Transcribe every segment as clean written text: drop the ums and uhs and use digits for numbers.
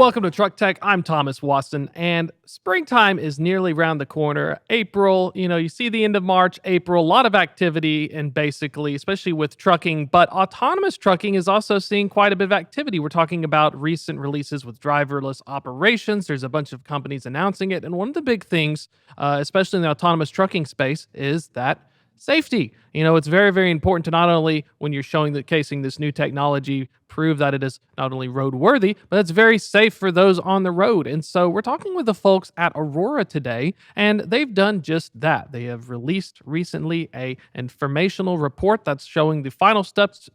Welcome to Truck Tech. I'm Thomas Watson, and springtime is nearly around the corner. April, you see the end of March, April, a lot of activity, and basically, especially with trucking, but autonomous trucking is also seeing quite a bit of activity. We're talking about recent releases with driverless operations. There's a bunch of companies announcing it, and one of the big things, especially in the autonomous trucking space, is that safety. It's very, very important to not only when you're showing the casing this new technology, prove that it is not only roadworthy, but it's very safe for those on the road. And so we're talking with the folks at Aurora today, and they've done just that. They have released recently a informational report that's showing the final steps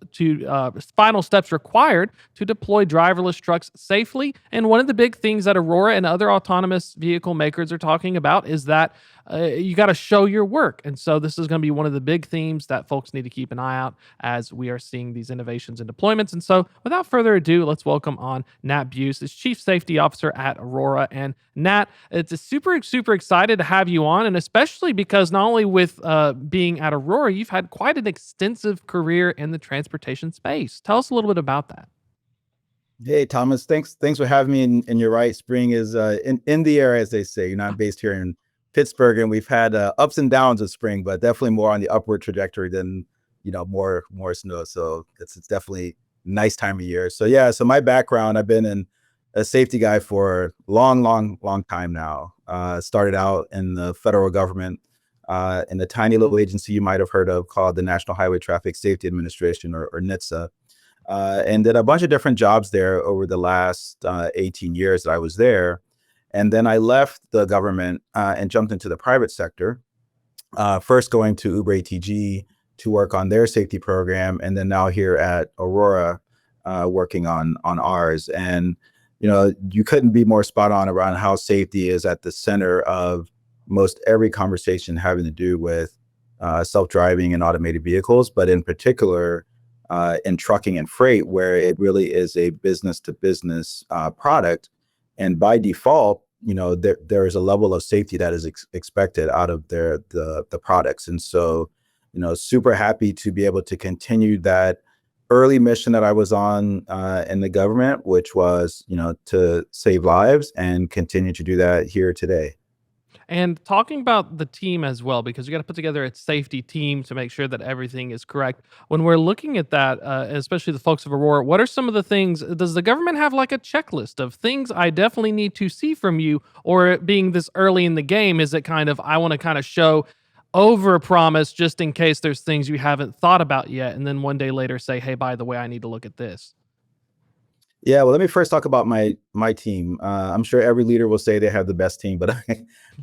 required to deploy driverless trucks safely. And one of the big things that Aurora and other autonomous vehicle makers are talking about is that you got to show your work. And so this is going to be one of the big themes that folks need to keep an eye out as we are seeing these innovations and deployments. And so without further ado, let's welcome on Nat Beuse, is Chief Safety Officer at Aurora. And Nat, it's a super, super excited to have you on, and especially because not only with being at Aurora, you've had quite an extensive career in the transportation space. Tell us a little bit about that. Hey, Thomas, thanks for having me. And you're right, spring is in the air, as they say. I'm based here in Pittsburgh, and we've had ups and downs of spring, but definitely more on the upward trajectory than more snow. So it's definitely a nice time of year. So yeah, so my background, I've been a safety guy for a long time now. Started out in the federal government in a tiny little agency you might have heard of called the National Highway Traffic Safety Administration, or NHTSA, and did a bunch of different jobs there over the last 18 years that I was there. And then I left the government and jumped into the private sector, first going to Uber ATG to work on their safety program, and then now here at Aurora working on ours. And you couldn't be more spot on around how safety is at the center of most every conversation having to do with self-driving and automated vehicles, but in particular in trucking and freight, where it really is a business-to-business product. And by default, there is a level of safety that is expected out of the products. And so, super happy to be able to continue that early mission that I was on in the government, which was, to save lives, and continue to do that here today. And talking about the team as well, because you got to put together a safety team to make sure that everything is correct. When we're looking at that, especially the folks of Aurora, what are some of the things? Does the government have like a checklist of things I definitely need to see from you? Or it being this early in the game, is it kind of, I want to kind of show over promise just in case there's things you haven't thought about yet, and then one day later say, hey, by the way, I need to look at this? Yeah, well, let me first talk about my team. I'm sure every leader will say they have the best team, but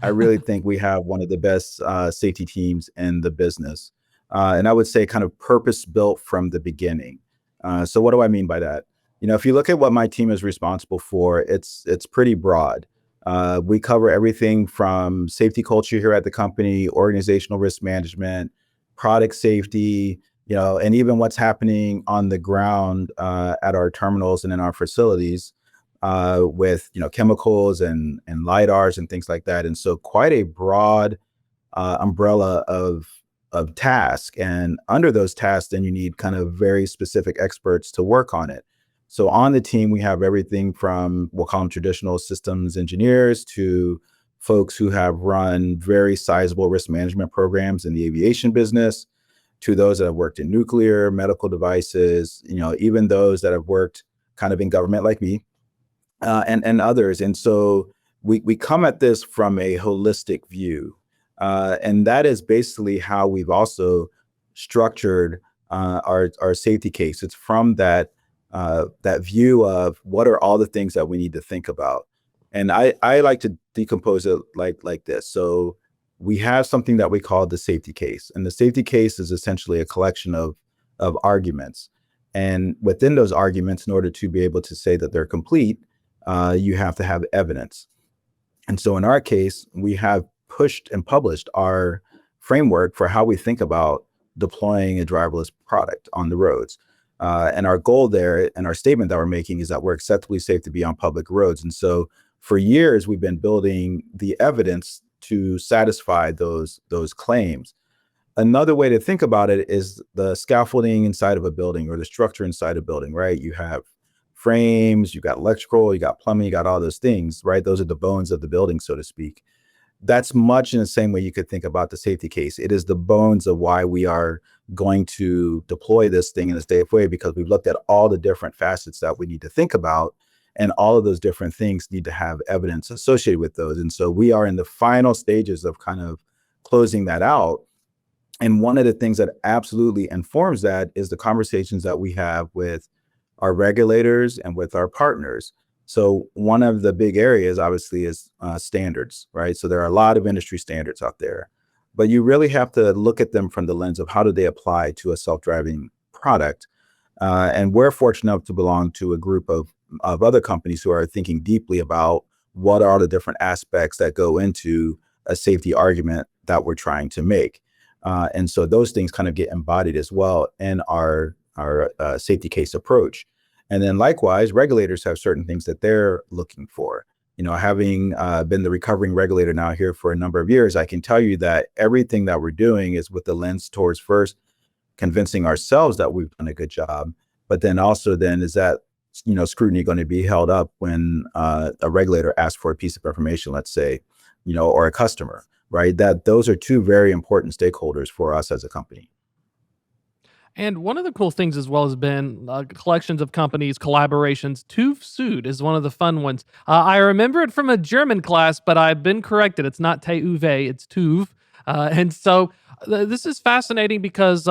I really think we have one of the best safety teams in the business. And I would say kind of purpose built from the beginning. So what do I mean by that? If you look at what my team is responsible for, it's pretty broad. We cover everything from safety culture here at the company, organizational risk management, product safety, and even what's happening on the ground at our terminals and in our facilities with, chemicals and LiDARs and things like that. And so quite a broad umbrella of tasks. And under those tasks, then you need kind of very specific experts to work on it. So on the team, we have everything from, we'll call them traditional systems engineers, to folks who have run very sizable risk management programs in the aviation business, to those that have worked in nuclear, medical devices, even those that have worked kind of in government like me, and others. And so we come at this from a holistic view. And that is basically how we've also structured our safety case. It's from that view of what are all the things that we need to think about. And I like to decompose it like this. So we have something that we call the safety case. And the safety case is essentially a collection of arguments. And within those arguments, in order to be able to say that they're complete, you have to have evidence. And so in our case, we have pushed and published our framework for how we think about deploying a driverless product on the roads. And our goal there, and our statement that we're making, is that we're acceptably safe to be on public roads. And so for years, we've been building the evidence to satisfy those claims. Another way to think about it is the scaffolding inside of a building, or the structure inside a building, right? You have frames, you got electrical, you got plumbing, you got all those things, right? Those are the bones of the building, so to speak. That's much in the same way you could think about the safety case. It is the bones of why we are going to deploy this thing in a safe way, because we've looked at all the different facets that we need to think about, and all of those different things need to have evidence associated with those. And so we are in the final stages of kind of closing that out. And one of the things that absolutely informs that is the conversations that we have with our regulators and with our partners. So one of the big areas, obviously, is standards, right? So there are a lot of industry standards out there, but you really have to look at them from the lens of how do they apply to a self-driving product. And we're fortunate enough to belong to a group of other companies who are thinking deeply about what are the different aspects that go into a safety argument that we're trying to make. And so those things kind of get embodied as well in our safety case approach. And then likewise, regulators have certain things that they're looking for. You know, having been the recovering regulator now here for a number of years, I can tell you that everything that we're doing is with the lens towards first convincing ourselves that we've done a good job, but then also then is that, you know, scrutiny going to be held up when a regulator asks for a piece of information, let's say, you know, or a customer, right? That those are two very important stakeholders for us as a company. And one of the cool things as well has been collections of companies, collaborations. TÜV Süd is one of the fun ones. I remember it from a German class, but I've been corrected. It's not TÜV, it's TÜV. And so this is fascinating because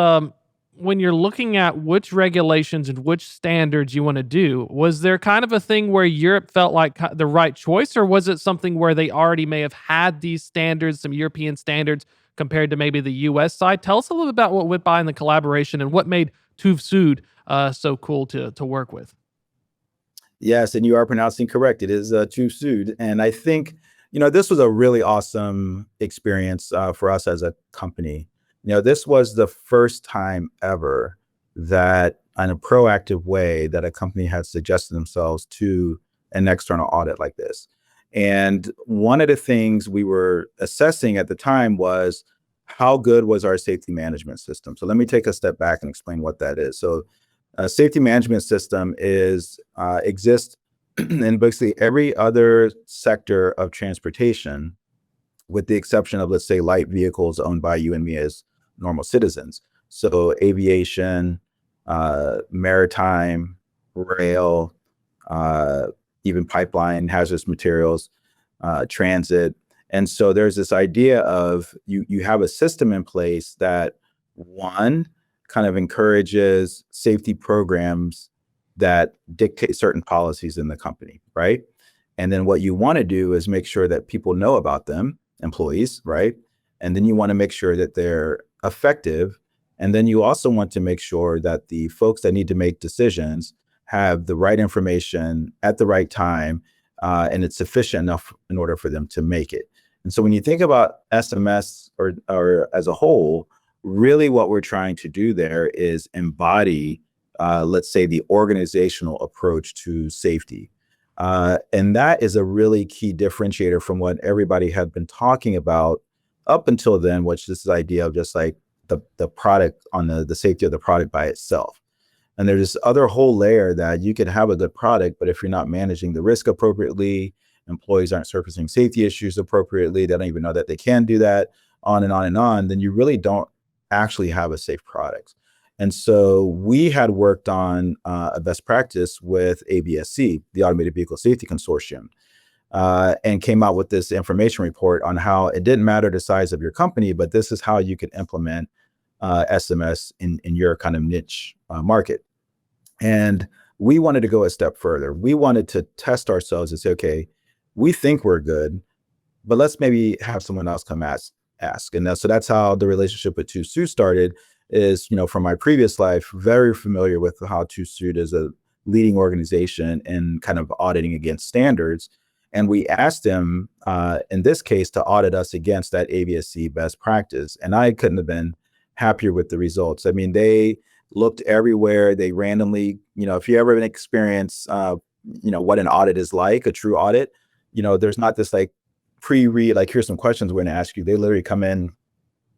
when you're looking at which regulations and which standards you want to do, was there kind of a thing where Europe felt like the right choice, or was it something where they already may have had these standards, some European standards, compared to maybe the US side? Tell us a little bit about what went by in the collaboration and what made TÜV Süd so cool to work with. Yes, and you are pronouncing correct. It is TÜV Süd. And I think, you know, this was a really awesome experience for us as a company. You know, this was the first time ever that in a proactive way that a company had suggested themselves to an external audit like this. And one of the things we were assessing at the time was how good was our safety management system? So let me take a step back and explain what that is. So a safety management system is exists in basically every other sector of transportation, with the exception of, let's say, light vehicles owned by you and me as normal citizens. So aviation, maritime, rail, even pipeline, hazardous materials, transit. And so there's this idea of you have a system in place that, one, kind of encourages safety programs that dictate certain policies in the company, right? And then what you want to do is make sure that people know about them, employees, right? And then you want to make sure that they're effective. And then you also want to make sure that the folks that need to make decisions have the right information at the right time, and it's sufficient enough in order for them to make it. And so when you think about SMS or as a whole, really what we're trying to do there is embody, let's say, the organizational approach to safety. And that is a really key differentiator from what everybody had been talking about up until then, which is this idea of just like the product on the safety of the product by itself. And there's this other whole layer that you could have a good product, but if you're not managing the risk appropriately, employees aren't surfacing safety issues appropriately, they don't even know that they can do that, on and on and on, then you really don't actually have a safe product. And so we had worked on a best practice with AVSC, the Automated Vehicle Safety Consortium, and came out with this information report on how it didn't matter the size of your company, but this is how you could implement SMS in your kind of niche market. And we wanted to go a step further. We wanted to test ourselves and say, okay, we think we're good, but let's maybe have someone else come ask. And so that's how the relationship with TÜV Süd started. Is, you know, from my previous life, very familiar with how TÜV Süd is a leading organization in kind of auditing against standards. And we asked them, in this case, to audit us against that AVSC best practice. And I couldn't have been happier with the results. I mean, they looked everywhere. They randomly, you know, if you ever experience, you know, what an audit is like, a true audit, you know, there's not this like pre-read, like, here's some questions we're going to ask you. They literally come in,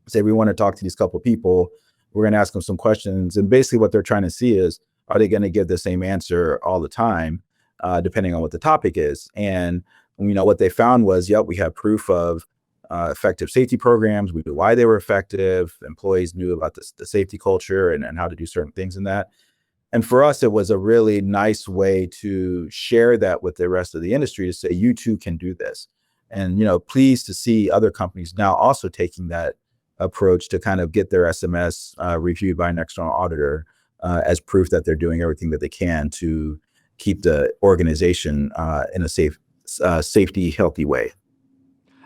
say, we want to talk to these couple of people. We're going to ask them some questions. And basically what they're trying to see is, are they going to give the same answer all the time, depending on what the topic is? And what they found was, yep, we have proof of effective safety programs. We knew why they were effective. Employees knew about the safety culture and how to do certain things in that. And for us, it was a really nice way to share that with the rest of the industry to say, you too can do this. And, pleased to see other companies now also taking that approach to kind of get their SMS reviewed by an external auditor as proof that they're doing everything that they can to keep the organization in a safety, healthy way.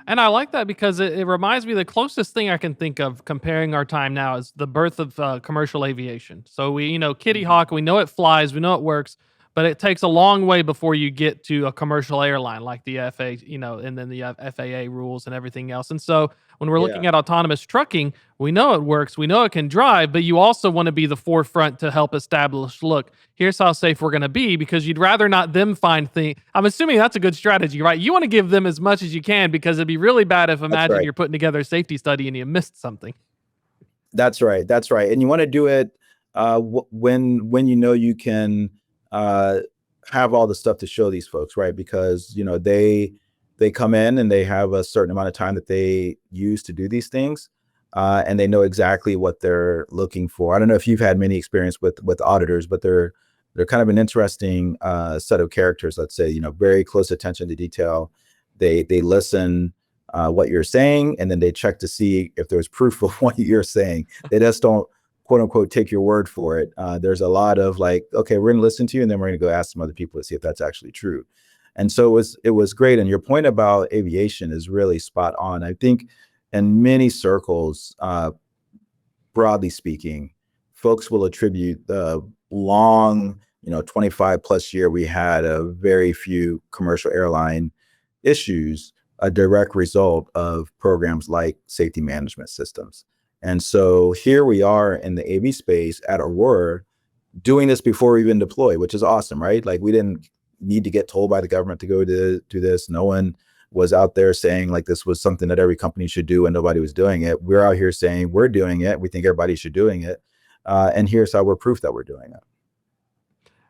And I like that because it reminds me the closest thing I can think of comparing our time now is the birth of commercial aviation. So Kitty Hawk, we know it flies, we know it works, but it takes a long way before you get to a commercial airline like the FA, and then the FAA rules and everything else. And so when we're Yeah, looking at autonomous trucking, we know it works, we know it can drive, but you also want to be the forefront to help establish, look, here's how safe we're going to be, because you'd rather not them find things. I'm assuming that's a good strategy, right? You want to give them as much as you can, because it'd be really bad if, that's imagine right. you're putting together a safety study and you missed something. That's right. That's right. And you want to do it when you can uh, have all the stuff to show these folks, right? Because they come in and they have a certain amount of time that they use to do these things, and they know exactly what they're looking for. I don't know if you've had many experience with auditors, but they're kind of an interesting set of characters. Let's say very close attention to detail. They listen what you're saying, and then they check to see if there's proof of what you're saying. They just don't quote unquote take your word for it. There's a lot of like, okay, we're going to listen to you, and then we're going to go ask some other people to see if that's actually true. And so it was great. And your point about aviation is really spot on. I think in many circles, broadly speaking, folks will attribute the long, 25 plus year we had of very few commercial airline issues a direct result of programs like safety management systems. And so here we are in the AV space at Aurora doing this before we even deploy, which is awesome, right? Like we didn't need to get told by the government to go to do this. No one was out there saying like this was something that every company should do and nobody was doing it. We're out here saying we're doing it. We think everybody should doing it. And here's how we're proof that we're doing it.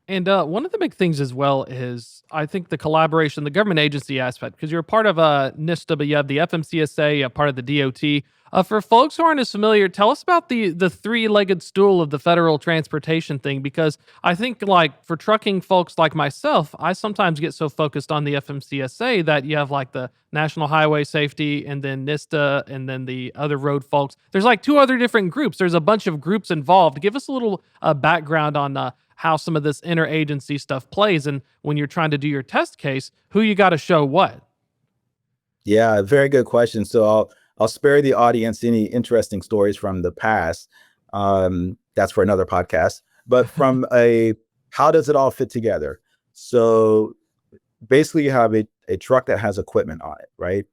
And one of the big things as well is, I think, the collaboration, the government agency aspect, because you're a part of NISTA, but you have the FMCSA, a part of the DOT. For folks who aren't as familiar, tell us about the three-legged stool of the federal transportation thing, because I think, like, for trucking folks like myself, I sometimes get so focused on the FMCSA that you have like the National Highway Safety, and then NISTA, and then the other road folks. There's like two other different groups. There's a bunch of groups involved. Give us a little background on how some of this interagency stuff plays, and when you're trying to do your test case, who you got to show what. Yeah, very good question. So I'll spare the audience any interesting stories from the past. That's for another podcast. But from a how does it all fit together? So basically, you have a truck that has equipment on it, right?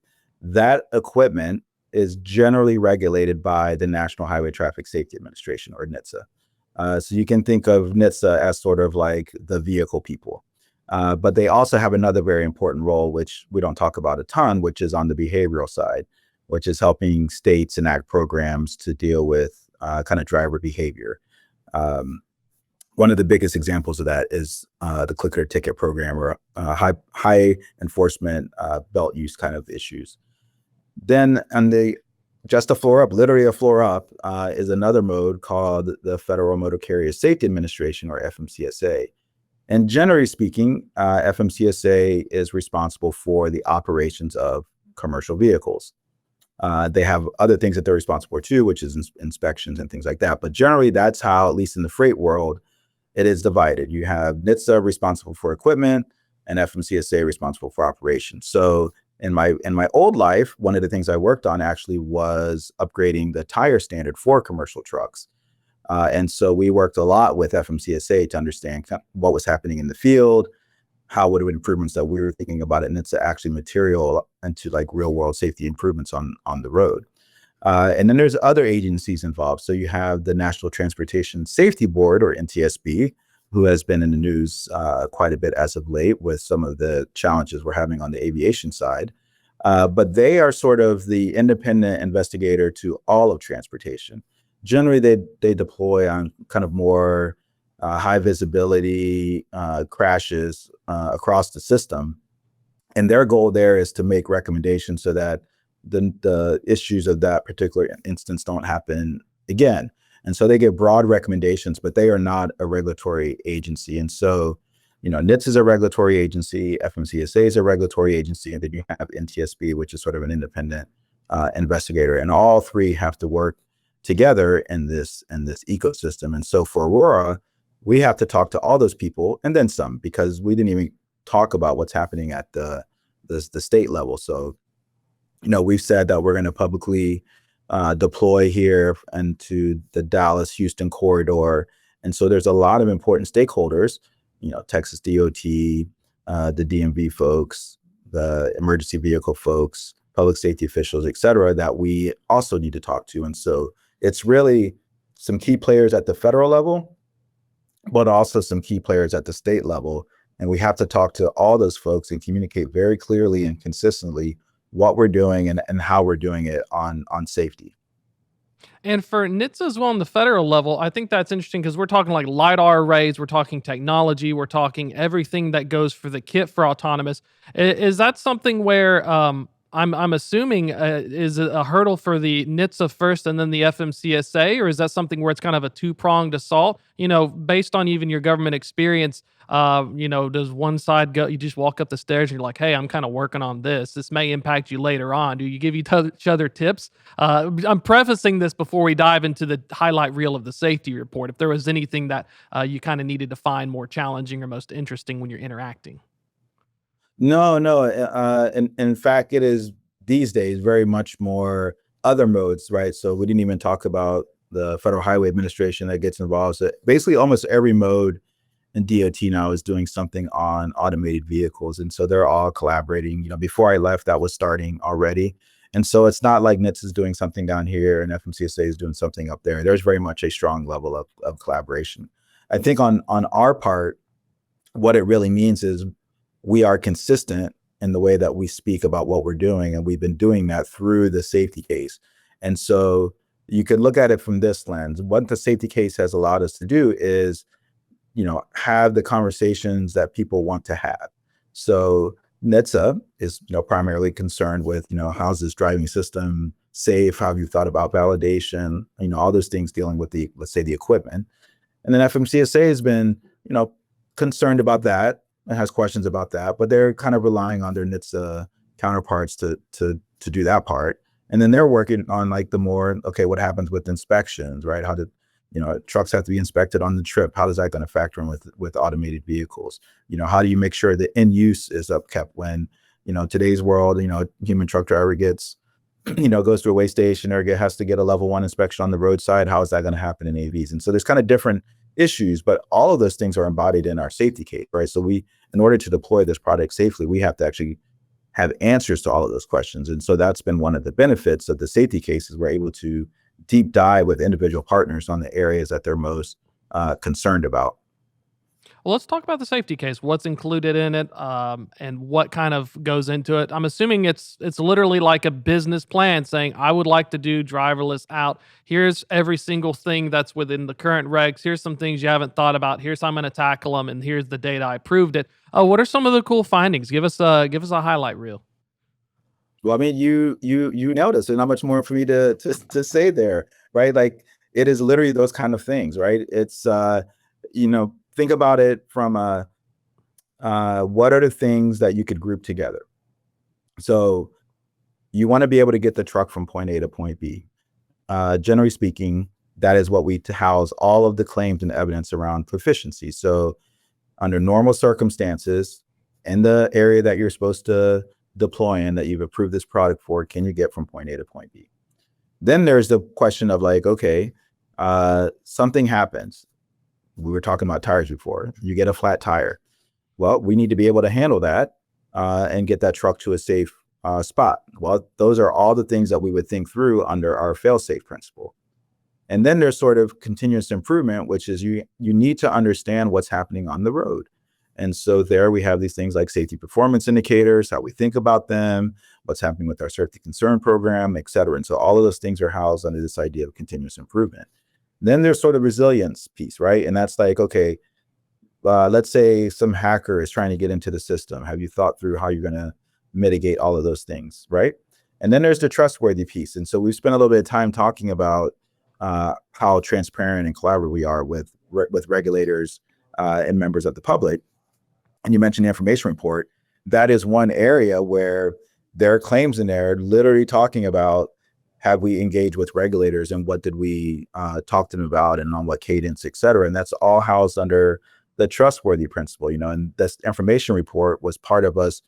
That equipment is generally regulated by the National Highway Traffic Safety Administration, or NHTSA. So you can think of NHTSA as sort of like the vehicle people. But they also have another very important role, which we don't talk about a ton, which is on the behavioral side, which is helping states enact programs to deal with kind of driver behavior. One of the biggest examples of that is the clicker ticket program, or high enforcement belt use kind of issues. Then on the just a floor up, literally a floor up, is another mode called the Federal Motor Carrier Safety Administration, or FMCSA. And generally speaking, FMCSA is responsible for the operations of commercial vehicles. They have other things that they're responsible for too, which is inspections and things like that. But generally, that's how, at least in the freight world, it is divided. You have NHTSA responsible for equipment and FMCSA responsible for operations. So in my old life, one of the things I worked on actually was upgrading the tire standard for commercial trucks. And so we worked a lot with FMCSA to understand what was happening in the field, how would improvements that we were thinking about it, and it's actually material into like real world safety improvements on the road. And then there's other agencies involved. So you have the National Transportation Safety Board, or NTSB, who has been in the news quite a bit as of late with some of the challenges we're having on the aviation side. But they are sort of the independent investigator to all of transportation. Generally, they deploy on kind of more high visibility crashes across the system. And their goal there is to make recommendations so that the issues of that particular instance don't happen again. And so they give broad recommendations, but they are not a regulatory agency. And so, NHTSA is a regulatory agency, FMCSA is a regulatory agency, and then you have NTSB, which is sort of an independent investigator. And all three have to work together in this ecosystem. And so for Aurora, we have to talk to all those people and then some, because we didn't even talk about what's happening at the state level. So, we've said that we're going to publicly deploy here into the Dallas-Houston corridor. And so there's a lot of important stakeholders, Texas DOT, the DMV folks, the emergency vehicle folks, public safety officials, et cetera, that we also need to talk to. And so it's really some key players at the federal level, but also some key players at the state level. And we have to talk to all those folks and communicate very clearly and consistently what we're doing and how we're doing it on safety. And for NHTSA as well on the federal level, I think that's interesting because we're talking like LiDAR arrays, we're talking technology, we're talking everything that goes for the kit for autonomous. Is that something where I'm assuming is a hurdle for the NHTSA first and then the FMCSA, or is that something where it's kind of a two-pronged assault? Based on even your government experience, does one side go, you just walk up the stairs and you're like, hey, I'm kind of working on this. This may impact you later on. Do you give each other tips? I'm prefacing this before we dive into the highlight reel of the safety report. If there was anything that you kind of needed to find more challenging or most interesting when you're interacting. No, no. In fact, it is these days very much more other modes, right? So we didn't even talk about the Federal Highway Administration that gets involved. So basically, almost every mode in DOT now is doing something on automated vehicles. And so they're all collaborating. Before I left, that was starting already. And so it's not like NHTSA is doing something down here and FMCSA is doing something up there. There's very much a strong level of collaboration. I think on our part, what it really means is we are consistent in the way that we speak about what we're doing. And we've been doing that through the safety case. And so you could look at it from this lens. What the safety case has allowed us to do is, have the conversations that people want to have. So NHTSA is, primarily concerned with, how's this driving system safe? How have you thought about validation? All those things dealing with let's say the equipment. And then FMCSA has been, concerned about that and has questions about that, but they're kind of relying on their NHTSA counterparts to do that part. And then they're working on like the more, okay, what happens with inspections, right? How did, trucks have to be inspected on the trip. How is that going to factor in with automated vehicles? How do you make sure the end use is upkept when, today's world, human truck driver gets, goes to a way station or has to get a level 1 inspection on the roadside. How is that going to happen in AVs? And so there's kind of different issues, but all of those things are embodied in our safety case, right? So in order to deploy this product safely, we have to actually have answers to all of those questions. And so that's been one of the benefits of the safety cases. We're able to deep dive with individual partners on the areas that they're most concerned about. Well, let's talk about the safety case. What's included in it, and what kind of goes into it. I'm assuming it's literally like a business plan saying, I would like to do driverless out. Here's every single thing that's within the current regs. Here's some things you haven't thought about. Here's how I'm going to tackle them, and here's the data I proved it. What are some of the cool findings? Give us a highlight reel. Well, I mean, you nailed it. So not much more for me to say there, right? Like it is literally those kind of things, right? It's think about it from what are the things that you could group together. So you want to be able to get the truck from point A to point B. Generally speaking, that is what we house all of the claims and evidence around proficiency. So under normal circumstances, in the area that you're supposed to deploy in, that you've approved this product for, can you get from point A to point B? Then there's the question of like, okay, something happens. We were talking about tires before. You get a flat tire. Well, we need to be able to handle that and get that truck to a safe spot. Well, those are all the things that we would think through under our fail-safe principle. And then there's sort of continuous improvement, which is you need to understand what's happening on the road. And so there we have these things like safety performance indicators, how we think about them, what's happening with our safety concern program, et cetera. And so all of those things are housed under this idea of continuous improvement. Then there's sort of resilience piece, right? And that's like, okay, let's say some hacker is trying to get into the system. Have you thought through how you're going to mitigate all of those things, right? And then there's the trustworthy piece. And so we've spent a little bit of time talking about how transparent and collaborative we are with regulators and members of the public. And you mentioned the information report. That is one area where there are claims in there literally talking about, have we engaged with regulators and what did we talk to them about and on what cadence, et cetera. And that's all housed under the trustworthy principle, and this information report was part of us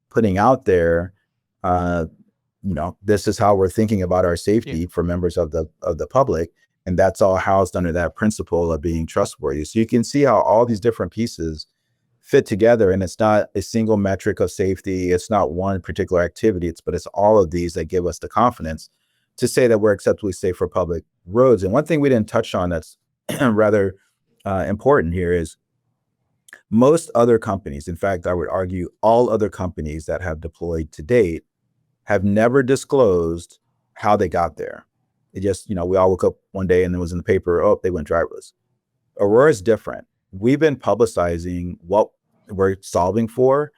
putting out there, this is how we're thinking about our safety for members of the public. And that's all housed under that principle of being trustworthy. So you can see how all these different pieces fit together, and it's not a single metric of safety. It's not one particular activity, but it's all of these that give us the confidence to say that we're acceptably safe for public roads. And one thing we didn't touch on that's rather important here is most other companies, in fact, I would argue all other companies that have deployed to date have never disclosed how they got there. It just, we all woke up one day and it was in the paper, oh, they went driverless. Aurora is different. We've been publicizing what we're solving for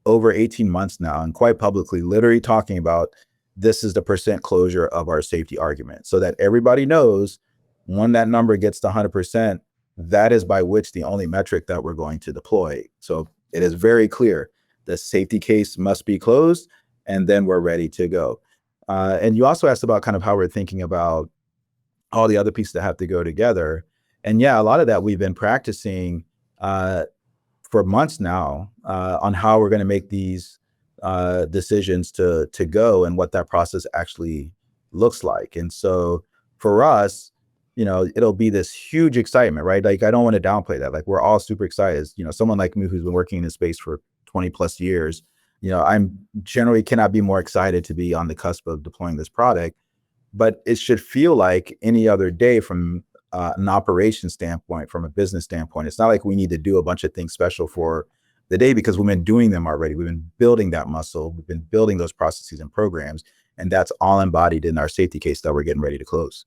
over 18 months now, and quite publicly, literally talking about this is the percent closure of our safety argument, so that everybody knows when that number gets to 100%, that is by which the only metric that we're going to deploy. So it is very clear the safety case must be closed, and then we're ready to go. And you also asked about kind of how we're thinking about all the other pieces that have to go together. And yeah, a lot of that we've been practicing for months now on how we're going to make these decisions to go and what that process actually looks like. And so for us, it'll be this huge excitement, right? Like, I don't want to downplay that. Like, we're all super excited. Someone like me who's been working in this space for 20 plus years, I'm generally cannot be more excited to be on the cusp of deploying this product, but it should feel like any other day from an operation standpoint, from a business standpoint. It's not like we need to do a bunch of things special for the day, because we've been doing them already. We've been building that muscle. We've been building those processes and programs, and that's all embodied in our safety case that we're getting ready to close.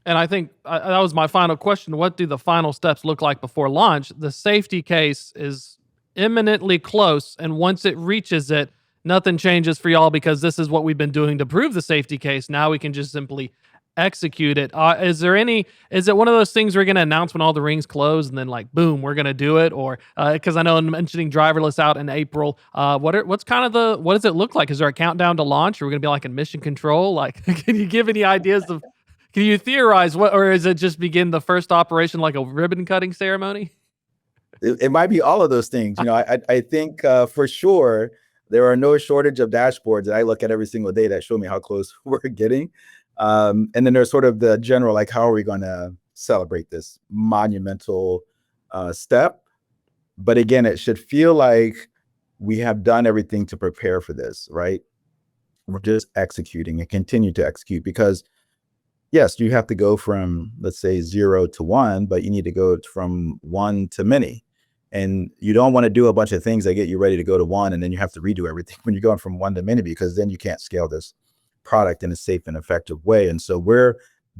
And I think that was my final question. What do the final steps look like before launch? The safety case is imminently close, and once it reaches it, nothing changes for y'all, because this is what we've been doing to prove the safety case. Now we can just simply execute it. Is it one of those things we're going to announce when all the rings close and then, like, boom, we're going to do it? Or because I know I'm mentioning driverless out in April, what does it look like? Is there a countdown to launch? Are we going to be like in mission control? Like, can you give any ideas of, can you theorize what, or is it just begin the first operation like a ribbon cutting ceremony? It might be all of those things. I think for sure there are no shortage of dashboards that I look at every single day that show me how close we're getting. And then there's sort of the general, like, how are we going to celebrate this monumental step? But again, it should feel like we have done everything to prepare for this, right? We're just executing and continue to execute, because yes, you have to go from, let's say, 0 to 1, but you need to go from 1 to many. And you don't want to do a bunch of things that get you ready to go to 1, and then you have to redo everything when you're going from 1 to many, because then you can't scale this product in a safe and effective way. And so we're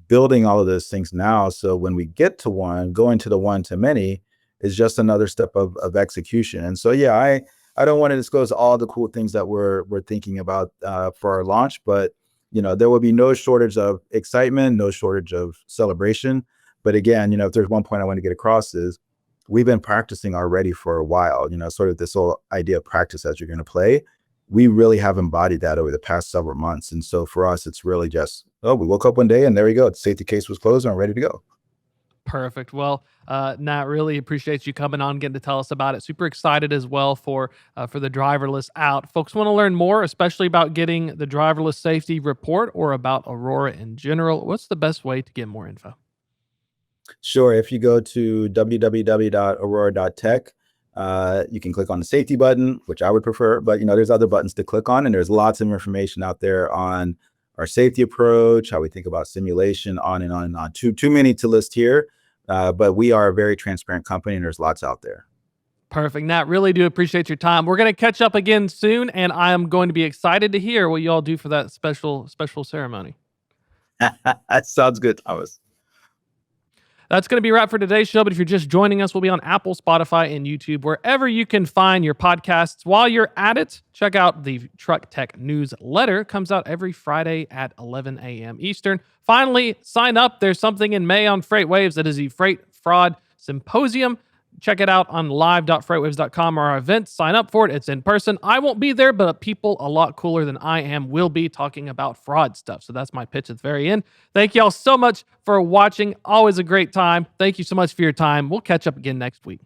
building all of those things now. So when we get to 1, going to the 1 to many is just another step of execution. And so, yeah, I don't want to disclose all the cool things that we're thinking about for our launch, but there will be no shortage of excitement, no shortage of celebration. But again, if there's one point I want to get across is we've been practicing already for a while, sort of this whole idea of practice as you're going to play. We really have embodied that over the past several months. And so for us, it's really just, we woke up one day and there we go. The safety case was closed and I'm ready to go. Perfect. Well, Nat, really appreciate you coming on, getting to tell us about it. Super excited as well for the driverless out. Folks want to learn more, especially about getting the driverless safety report or about Aurora in general. What's the best way to get more info? Sure. If you go to www.aurora.tech, you can click on the safety button, which I would prefer, but there's other buttons to click on, and there's lots of information out there on our safety approach, how we think about simulation, on and on and on. Too many to list here, but we are a very transparent company, and there's lots out there. Perfect. Nat, really do appreciate your time. We're going to catch up again soon, and I'm going to be excited to hear what you all do for that special ceremony. That sounds good, Thomas. That's going to be a wrap for today's show. But if you're just joining us, we'll be on Apple, Spotify, and YouTube, wherever you can find your podcasts. While you're at it, check out the Truck Tech newsletter. It comes out every Friday at 11 a.m. Eastern. Finally, sign up. There's something in May on FreightWaves that is the Freight Fraud Symposium. Check it out on live.freightwaves.com or our events. Sign up for it. It's in person. I won't be there, but people a lot cooler than I am will be talking about fraud stuff. So that's my pitch at the very end. Thank y'all so much for watching. Always a great time. Thank you so much for your time. We'll catch up again next week.